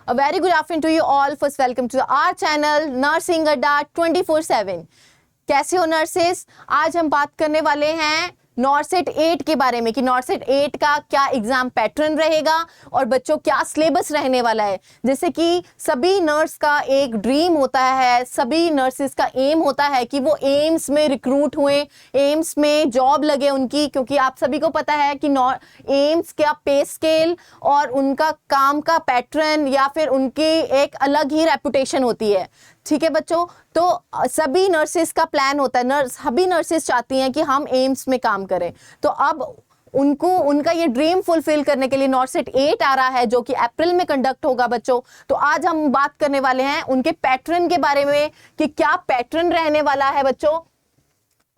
A very good afternoon to you all. First, welcome to our channel Nursing Adda 24/7. कैसे हो nurses? आज हम बात करने वाले हैं नॉर्सेट 8 के बारे में कि नॉर्सेट 8 का क्या एग्जाम पैटर्न रहेगा और बच्चों क्या सिलेबस रहने वाला है। जैसे कि सभी नर्स का एक ड्रीम होता है, सभी नर्सेस का एम होता है कि वो एम्स में रिक्रूट हुए, एम्स में जॉब लगे उनकी, क्योंकि आप सभी को पता है कि एम्स का पे स्केल और उनका काम का पैटर्न या फिर उनकी एक अलग ही रेपुटेशन होती है। ठीक है बच्चों, तो सभी नर्सेस का प्लान होता है, सभी नर्सेस चाहती हैं कि हम एम्स में काम करें। तो अब उनका ये ड्रीम फुलफिल करने के लिए नॉर्सेट 8 आ रहा है जो कि अप्रैल में कंडक्ट होगा बच्चों। तो आज हम बात करने वाले हैं उनके पैटर्न के बारे में कि क्या पैटर्न रहने वाला है बच्चों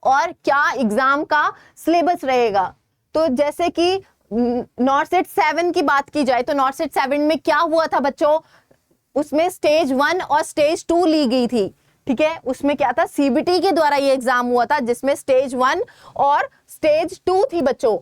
और क्या एग्जाम का सिलेबस रहेगा। तो जैसे कि नॉर्सेट 7 की बात की जाए तो नॉर्सेट 7 में क्या हुआ था बच्चों, उसमें स्टेज 1 और स्टेज 2 ली गई थी। ठीक है, उसमें क्या था, सीबीटी के द्वारा ये एग्जाम हुआ था जिसमें स्टेज 1 और स्टेज 2 थी बच्चों।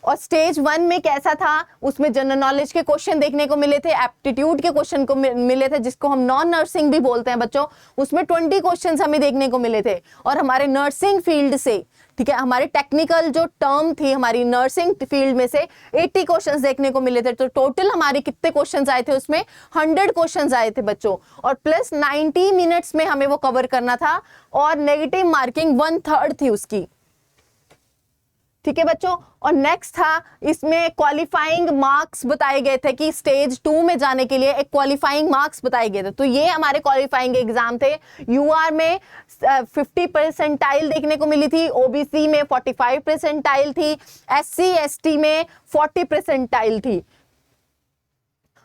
और स्टेज 1 में कैसा था, उसमें जनरल नॉलेज के क्वेश्चन देखने को मिले थे, एप्टीट्यूड के क्वेश्चन को मिले थे जिसको हम नॉन नर्सिंग भी बोलते हैं बच्चों। उसमें 20 क्वेश्चंस हमें देखने को मिले थे और हमारे नर्सिंग फील्ड से, ठीक है, हमारे टेक्निकल जो टर्म थी हमारी नर्सिंग फील्ड में से 80 क्वेश्चंस देखने को मिले थे। तो टोटल हमारे कितने क्वेश्चंस आए थे, उसमें 100 क्वेश्चंस आए थे बच्चों और प्लस 90 मिनट्स में हमें वो कवर करना था और नेगेटिव मार्किंग 1/3 थी उसकी। ठीक है बच्चों, और नेक्स्ट था इसमें क्वालिफाइंग मार्क्स बताए गए थे कि स्टेज 2 में जाने के लिए एक क्वालिफाइंग मार्क्स बताए गए थे। तो ये हमारे क्वालिफाइंग एग्जाम थे। यूआर में 50 परसेंटाइल देखने को मिली थी, ओबीसी में 45 परसेंटाइल थी, एससी एसटी में 40 परसेंटाइल थी।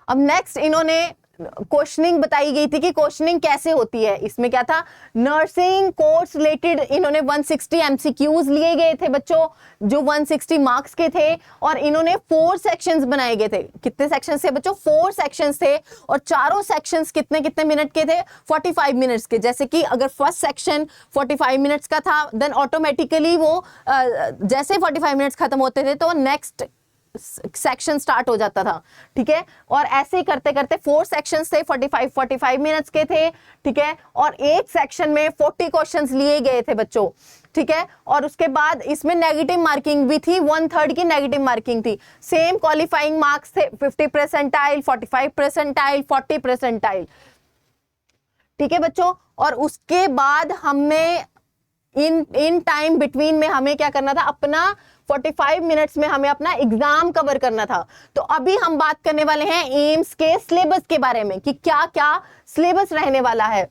अब नेक्स्ट इन्होंने क्वेश्चनिंग बताई गई थी कि क्वेश्चनिंग कैसे होती है। इसमें क्या था, नर्सिंग कोर्स रिलेटेड इन्होंने 160 एमसीक्यूज लिए गए थे बच्चों जो 160 मार्क्स के थे और इन्होंने 4 सेक्शंस बनाए गए थे। कितने सेक्शंस थे बच्चों, 4 सेक्शंस थे और चारों सेक्शंस कितने कितने मिनट के थे, 45 मिनट्स के। जैसे कि अगर फर्स्ट सेक्शन 45 मिनट्स का था देन ऑटोमेटिकली वो जैसे 45 मिनट्स खत्म होते थे तो नेक्स्ट सेक्शन स्टार्ट हो जाता था। ठीक है, और ऐसे ही करते करते 4 सेक्शंस थे, 45 मिनट्स के थे। ठीक है, और एक सेक्शन में 40 क्वेश्चंस लिए गए थे बच्चों। ठीक है, और उसके बाद इसमें नेगेटिव मार्किंग भी थी, 1/3 की नेगेटिव मार्किंग थी। सेम क्वालिफाइंग मार्क्स थे, 50 परसेंटाइल, 45 परसेंटाइल, 40 परसेंटाइल। ठीक है बच्चों, और उसके बाद हमने इन टाइम बिटवीन में हमें क्या करना था, अपना 45 मिनट्स में हमें अपना एग्जाम कवर करना था। तो अभी हम बात करने वाले हैं एम्स के सिलेबस के बारे में कि क्या क्या सिलेबस रहने वाला है।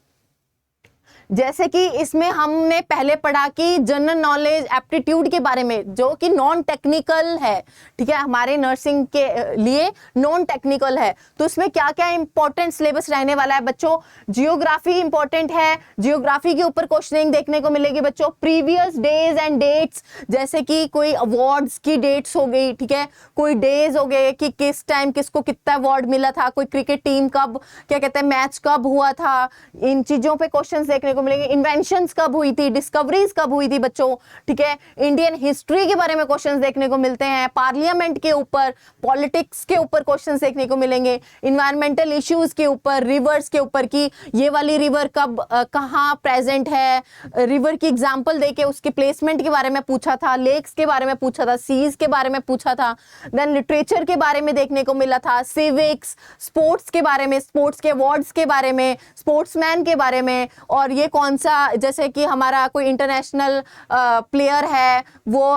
जैसे कि इसमें हमने पहले पढ़ा कि जनरल नॉलेज एप्टीट्यूड के बारे में जो कि नॉन टेक्निकल है। ठीक है, हमारे नर्सिंग के लिए नॉन टेक्निकल है। तो उसमें क्या क्या इंपॉर्टेंट सिलेबस रहने वाला है बच्चों, जियोग्राफी इंपॉर्टेंट है, जियोग्राफी के ऊपर क्वेश्चनिंग देखने को मिलेगी बच्चों। प्रीवियस डेज एंड डेट्स, जैसे कि कोई अवार्ड्स की डेट्स हो गई, ठीक है, कोई डेज हो गए कि किस टाइम किसको कितना अवार्ड मिला था, कोई क्रिकेट टीम कब, क्या कहते हैं, मैच कब हुआ था, इन चीजों पे क्वेश्चंस देखने को मिलेंगे। इन्वेंशंस कब हुई थी, डिस्कवरीज कब हुई थी बच्चों। ठीक है, इंडियन हिस्ट्री के बारे में क्वेश्चंस देखने को मिलते हैं, पार्लियामेंट के ऊपर, पॉलिटिक्स के ऊपर क्वेश्चंस देखने को मिलेंगे, इन्वायरमेंटल इश्यूज के ऊपर, रिवर्स के ऊपर कि ये वाली रिवर कब कहाँ प्रेजेंट है, रिवर की एग्जांपल देके उसके प्लेसमेंट के बारे में पूछा था, लेक्स के बारे में पूछा था, सीज के बारे में पूछा था। देन लिटरेचर के बारे में देखने को मिला था, सिविक्स, स्पोर्ट्स के बारे में, स्पोर्ट्स के अवार्ड्स के बारे में, स्पोर्ट्समैन के बारे में, और ये कौन सा, जैसे कि हमारा कोई इंटरनेशनल प्लेयर है वो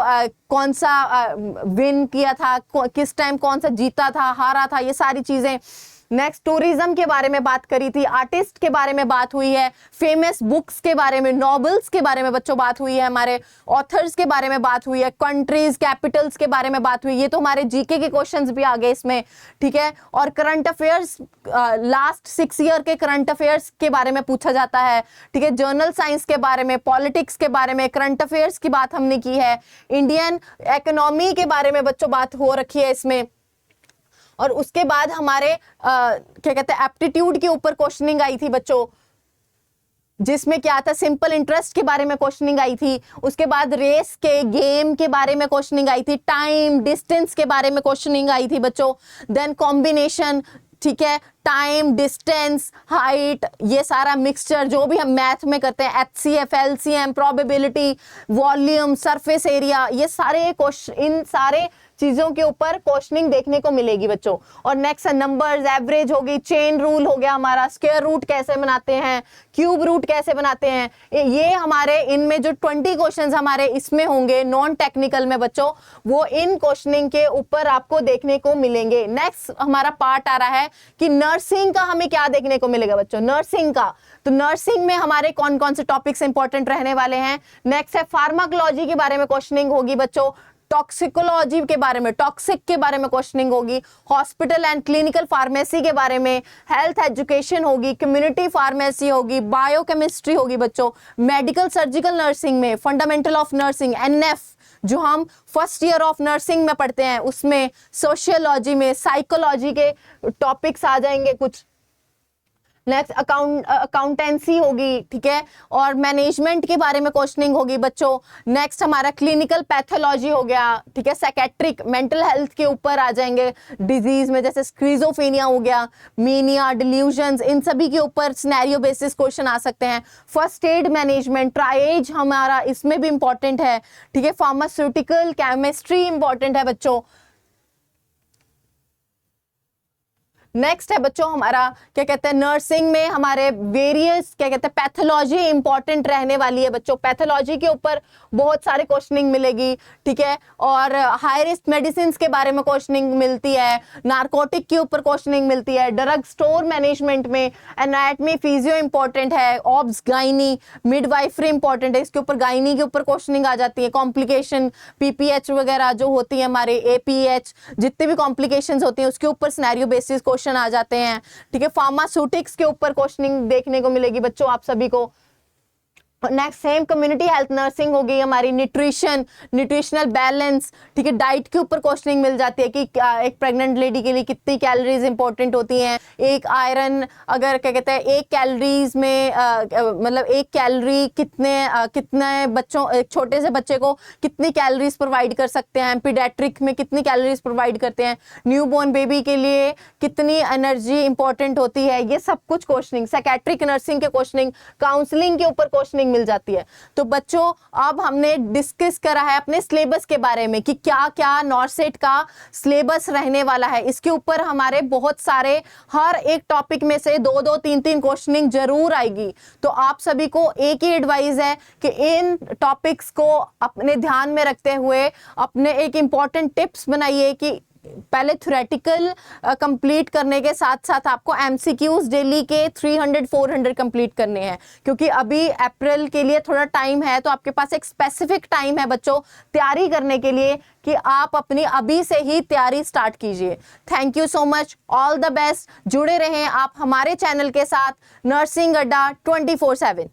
कौन सा विन किया था, किस टाइम कौन सा जीता था, हारा था, ये सारी चीजें। नेक्स्ट टूरिज्म के बारे में बात करी थी, आर्टिस्ट के बारे में बात हुई है, फेमस बुक्स के बारे में, नॉवेल्स के बारे में बच्चों बात हुई है, हमारे ऑथर्स के बारे में बात हुई है, कंट्रीज कैपिटल्स के बारे में बात हुई। ये तो हमारे जीके के क्वेश्चंस भी आ गए इसमें। ठीक है, और करंट अफेयर्स, लास्ट 6 ईयर के करंट अफेयर्स के बारे में पूछा जाता है। ठीक है, जर्नल साइंस के बारे में, पॉलिटिक्स के बारे में, करंट अफेयर्स की बात हमने की है, इंडियन इकोनॉमी के बारे में बच्चों बात हो रखी है इसमें। और उसके बाद हमारे क्या कहते हैं, एप्टीट्यूड के ऊपर क्वेश्चनिंग आई थी बच्चों, जिसमें क्या था, सिंपल इंटरेस्ट के बारे में क्वेश्चनिंग आई थी। उसके बाद रेस के, गेम के बारे में क्वेश्चनिंग आई थी, टाइम डिस्टेंस के बारे में क्वेश्चनिंग आई थी बच्चों। देन कॉम्बिनेशन, ठीक है, टाइम, डिस्टेंस, हाइट, ये सारा मिक्सचर जो भी हम मैथ में करते हैं, HCF, LCM, probability, volume, surface area, ये सारे क्वेश्चन, इन सारे चीजों के ऊपर क्वेश्चनिंग देखने को मिलेगी बच्चों। और नेक्स्ट है नंबर्स, एवरेज होगी, चेन रूल हो गया हमारा, स्क्वायर रूट कैसे बनाते हैं, क्यूब रूट कैसे बनाते हैं, ये हमारे इनमें जो 20 क्वेश्चंस हमारे इसमें होंगे नॉन टेक्निकल में बच्चों, वो इन क्वेश्चनिंग के ऊपर आपको देखने को मिलेंगे। नेक्स्ट हमारा पार्ट आ रहा है कि नर्सिंग का हमें क्या देखने को मिलेगा बच्चों, नर्सिंग का। तो नर्सिंग में हमारे कौन कौन से टॉपिक्स इंपॉर्टेंट रहने वाले हैं। नेक्स्ट है फार्माकोलॉजी के बारे में क्वेश्चनिंग होगी बच्चों, टॉक्सिकोलॉजी के बारे में, टॉक्सिक के बारे में क्वेश्चनिंग होगी, हॉस्पिटल एंड क्लिनिकल फार्मेसी के बारे में, हेल्थ एजुकेशन होगी, कम्युनिटी फार्मेसी होगी, बायोकेमिस्ट्री होगी बच्चों, मेडिकल सर्जिकल नर्सिंग में फंडामेंटल ऑफ नर्सिंग NF जो हम फर्स्ट ईयर ऑफ नर्सिंग में पढ़ते हैं उसमें, सोशियोलॉजी में, साइकोलॉजी के टॉपिक्स आ जाएंगे कुछ। नेक्स्ट अकाउंटेंसी होगी, ठीक है, और मैनेजमेंट के बारे में क्वेश्चनिंग होगी बच्चों। नेक्स्ट हमारा क्लिनिकल पैथोलॉजी हो गया, ठीक है, साइकेट्रिक, मेंटल हेल्थ के ऊपर आ जाएंगे, डिजीज में जैसे स्क्रीजोफेनिया हो गया, मीनिया, डिल्यूजन्स, इन सभी के ऊपर सिनेरियो बेसिस क्वेश्चन आ सकते हैं। फर्स्ट एड मैनेजमेंट, ट्राइएज हमारा इसमें भी इंपॉर्टेंट है, ठीक है, फार्मास्यूटिकल केमिस्ट्री इंपॉर्टेंट है बच्चों। नेक्स्ट है बच्चों हमारा क्या कहते हैं, नर्सिंग में हमारे वेरियस क्या कहते हैं पैथोलॉजी इंपॉर्टेंट रहने वाली है बच्चों। पैथोलॉजी के ऊपर बहुत सारे क्वेश्चनिंग मिलेगी, ठीक है, और हाई रिस्क मेडिसिन के बारे में क्वेश्चनिंग मिलती है, नारकोटिक के ऊपर क्वेश्चनिंग मिलती है, ड्रग स्टोर मैनेजमेंट में एनाटमी, फिजियो इंपॉर्टेंट है, ऑब्स, गाइनी, मिडवाइफरी इंपॉर्टेंट है, इसके ऊपर गाइनी के ऊपर क्वेश्चनिंग आ जाती है, कॉम्प्लिकेशन, PPH वगैरह जो होती है हमारे, APH, जितने भी कॉम्प्लिकेशंस होती हैं उसके ऊपर सिनेरियो बेसिस क्वेश्चन आ जाते हैं, ठीक है। फार्मास्यूटिक्स के ऊपर क्वेश्चनिंग देखने को मिलेगी बच्चों आप सभी को। Next same community health nursing होगी हमारी, न्यूट्रिशन, न्यूट्रिशनल बैलेंस, ठीक है, डाइट के ऊपर क्वेश्चनिंग मिल जाती है कि एक प्रेग्नेंट लेडी के लिए कितनी कैलोरीज इंपॉर्टेंट होती हैं, एक आयरन अगर क्या कहते हैं एक कैलोरीज में मतलब एक कैलोरी कितने बच्चों, एक छोटे से बच्चे को कितनी कैलोरीज प्रोवाइड कर सकते हैं, पीडियाट्रिक में कितनी कैलोरीज प्रोवाइड करते हैं, न्यूबॉर्न बेबी के लिए कितनी एनर्जी इंपॉर्टेंट होती है, ये सब कुछ क्वेश्चनिंग। साइकेट्रिक नर्सिंग के क्वेश्चनिंग, काउंसलिंग के ऊपर क्वेश्चनिंग मिल जाती है। तो बच्चों अब हमने डिस्कस करा है अपने सिलेबस के बारे में कि क्या क्या नॉर्सेट का सिलेबस रहने वाला है। इसके ऊपर हमारे बहुत सारे हर एक टॉपिक में से 2-2, 3-3 क्वेश्चनिंग जरूर आएगी। तो आप सभी को एक ही एडवाइस है कि इन टॉपिक्स को अपने ध्यान में रखते हुए अपने एक इंपॉर्टेंट टिप्स बनाइए कि पहले थ्योरेटिकल कंप्लीट करने के साथ साथ आपको MCQs डेली के 300-400 कंप्लीट करने हैं, क्योंकि अभी अप्रैल के लिए थोड़ा टाइम है, तो आपके पास एक स्पेसिफिक टाइम है बच्चों तैयारी करने के लिए कि आप अपनी अभी से ही तैयारी स्टार्ट कीजिए। Thank you so much, all the best. जुड़े रहें आप हमारे चैनल के साथ, नर्सिंग अड्डा 24/7।